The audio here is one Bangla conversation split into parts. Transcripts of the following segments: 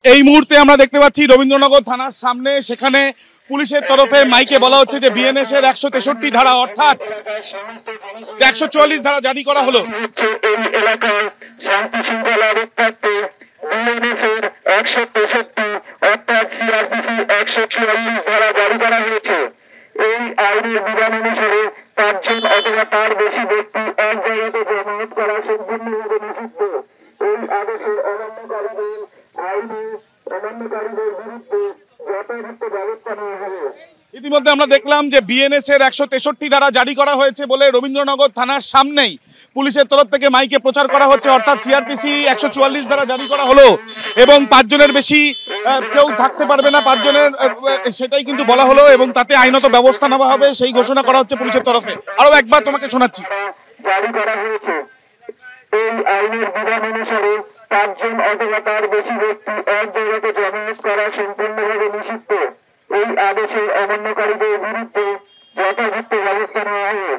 এই মুহূর্তে আমরা দেখতে পাচ্ছি রবীন্দ্রনগর থানার সামনে, সেখানে পুলিশের তরফে মাইকে বলা হচ্ছে যে বিএনএস এর 163 ধারা অর্থাৎ 144 ধারা জারি করা হলো। এই আইনের বিধান অনুসারে 5 জন অথবা তার বেশি ব্যক্তি এক জায়গাতে জমায়েত করা সম্পূর্ণভাবে নিষিদ্ধ। এই আদেশের অমান্যকারীদের বিরুদ্ধে যথাযথ ব্যবস্থা নেওয়া হবে। ইতিমধ্যে আমরা দেখলাম যে বিএনএস এর 163 ধারা জারি করা হয়েছে বলে রবীন্দ্রনগর থানার সামনেই পুলিশের তরফ থেকে মাইকে প্রচার করা হচ্ছে, অর্থাৎ সিআরপিসি 144 ধারা জারি করা হলো এবং 5 জনের বেশি কেউ থাকতে পারবে না, 5 জনের সেটাই কিন্তু বলা হলো এবং তাতে আইনত ব্যবস্থা নেওয়া হবে সেই ঘোষণা করা হচ্ছে পুলিশের তরফে। আরো একবার তোমাকে শোনাচ্ছি। জারি করা হয়েছে এই আইনের বিধান অনুসারে 5 জন অথবা তার বেশি ব্যক্তি এক জায়গাতে জমায়েত করা সম্পূর্ণভাবে নিষিদ্ধ। এই আদেশের অমান্যকারীদের বিরুদ্ধে যথাযথ ব্যবস্থা নেওয়া হবে।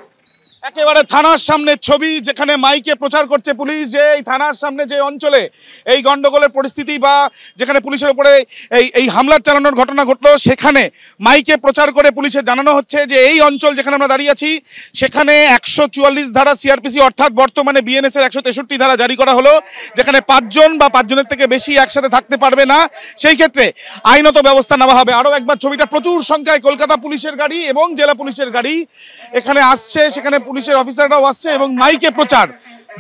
একেবারে থানার সামনে ছবি, যেখানে মাইকে প্রচার করছে পুলিশ যে এই থানার সামনে যে অঞ্চলে এই গন্ডগোলের পরিস্থিতি বা যেখানে পুলিশের উপরে এই হামলার চালানোর ঘটনা ঘটলো, সেখানে মাইকে প্রচার করে পুলিশে জানানো হচ্ছে যে এই অঞ্চল যেখানে আমরা দাঁড়িয়ে আছি সেখানে 144 ধারা সিআরপিসি অর্থাৎ বর্তমানে বিএনএস এর 163 ধারা জারি করা হলো, যেখানে 5 জন বা 5 জনের থেকে বেশি একসাথে থাকতে পারবে না, সেই ক্ষেত্রে আইনত ব্যবস্থা নেওয়া হবে। আরও একবার ছবিটা, প্রচুর সংখ্যায় কলকাতা পুলিশের গাড়ি এবং জেলা পুলিশের গাড়ি এখানে আসছে, সেখানে পুলিশের অফিসাররাও আসছে এবং মাইকে প্রচার।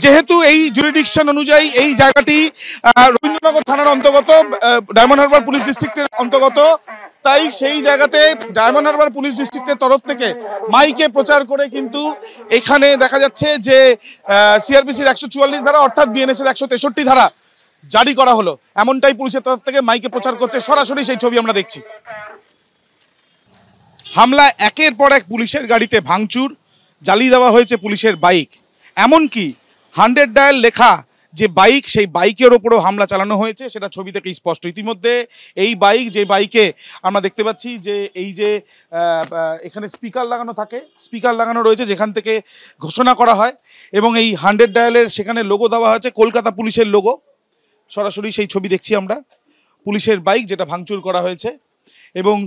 যেহেতু এই জুরিডিকশন অনুযায়ী এই জায়গাটি রবীন্দ্রনগর থানার অন্তর্গত, ডায়মন্ড হারবার পুলিশ ডিস্ট্রিক্টের অন্তর্গত, তাই সেই জায়গাতে ডায়মন্ড হারবার পুলিশ ডিস্ট্রিক্টের তরফ থেকে মাইকে প্রচার করে কিন্তু এখানে দেখা যাচ্ছে যে সিআরপিসির 144 ধারা অর্থাৎ বিএনএস এর 163 ধারা জারি করা হলো, এমনটাই পুলিশের তরফ থেকে মাইকে প্রচার করছে। সরাসরি সেই ছবি আমরা দেখছি। হামলা একের পর এক পুলিশের গাড়িতে ভাঙচুর, জ্বালিয়ে দেওয়া হয়েছে পুলিশের বাইক, এমনকি 100 ডায়াল লেখা যে বাইক, সেই বাইকের ওপরও হামলা চালানো হয়েছে, সেটা ছবি থেকেই স্পষ্ট। ইতিমধ্যে এই বাইক, যে বাইকে আমরা দেখতে পাচ্ছি যে এই যে এখানে স্পিকার লাগানো থাকে, স্পিকার লাগানো রয়েছে যেখান থেকে ঘোষণা করা হয় এবং এই 100 ডায়ালের সেখানে লোগো দেওয়া হয়েছে, কলকাতা পুলিশের লোগো। সরাসরি সেই ছবি দেখছি আমরা, পুলিশের বাইক যেটা ভাঙচুর করা হয়েছে। এবং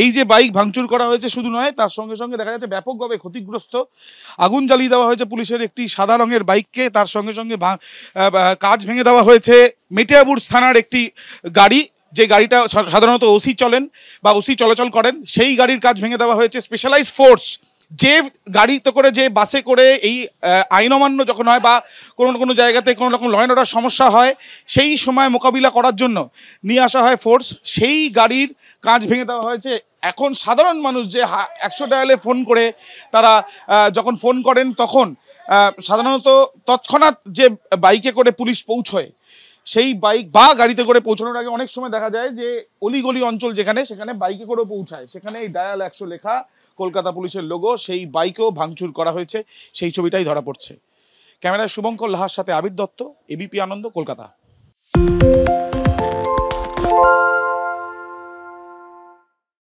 এই যে বাইক ভাঙচুর করা হয়েছে শুধু নয়, তার সঙ্গে সঙ্গে দেখা যাচ্ছে ব্যাপকভাবে ক্ষতিগ্রস্ত, আগুন জ্বালিয়ে দেওয়া হয়েছে পুলিশের একটি সাদা রঙের বাইককে, তার সঙ্গে সঙ্গে কাঁচ ভেঙে দেওয়া হয়েছে মেটিয়াবুরুজ থানার একটি গাড়ি, যে গাড়িটা সাধারণত ওসি চলেন বা ওসি চলাচল করেন, সেই গাড়ির কাঁচ ভেঙে দেওয়া হয়েছে। স্পেশালাইজ ফোর্স যে গাড়িতে করে, যে বাসে করে এই আইন অমান্য যখন হয় বা কোনো জায়গাতে কোনো রকম ল অ্যান্ড অর্ডার সমস্যা হয়, সেই সময় মোকাবিলা করার জন্য নিয়ে আসা হয় ফোর্স, সেই গাড়ির কাঁচ ভেঙে দেওয়া হয়েছে। এখন সাধারণ মানুষ যে 100 ডায়ালে ফোন করে তারা যখন ফোন করেন, তখন সাধারণত তৎক্ষণাৎ যে বাইকে করে পুলিশ পৌঁছয়, সেই বাইক বা গাড়িতে করে পৌঁছানোর আগে অনেক সময় দেখা যায় যে অলিগলি অঞ্চল যেখানে, সেখানে বাইকে করে পৌঁছায়, সেখানে এই ডায়াল 100 লেখা কলকাতা পুলিশের লোগো, সেই বাইকেও ভাঙচুর করা হয়েছে, সেই ছবিটাই ধরা পড়ছে। ক্যামেরায় শুভঙ্কর লাহার সাথে আবির দত্ত, এবিপি আনন্দ, কলকাতা।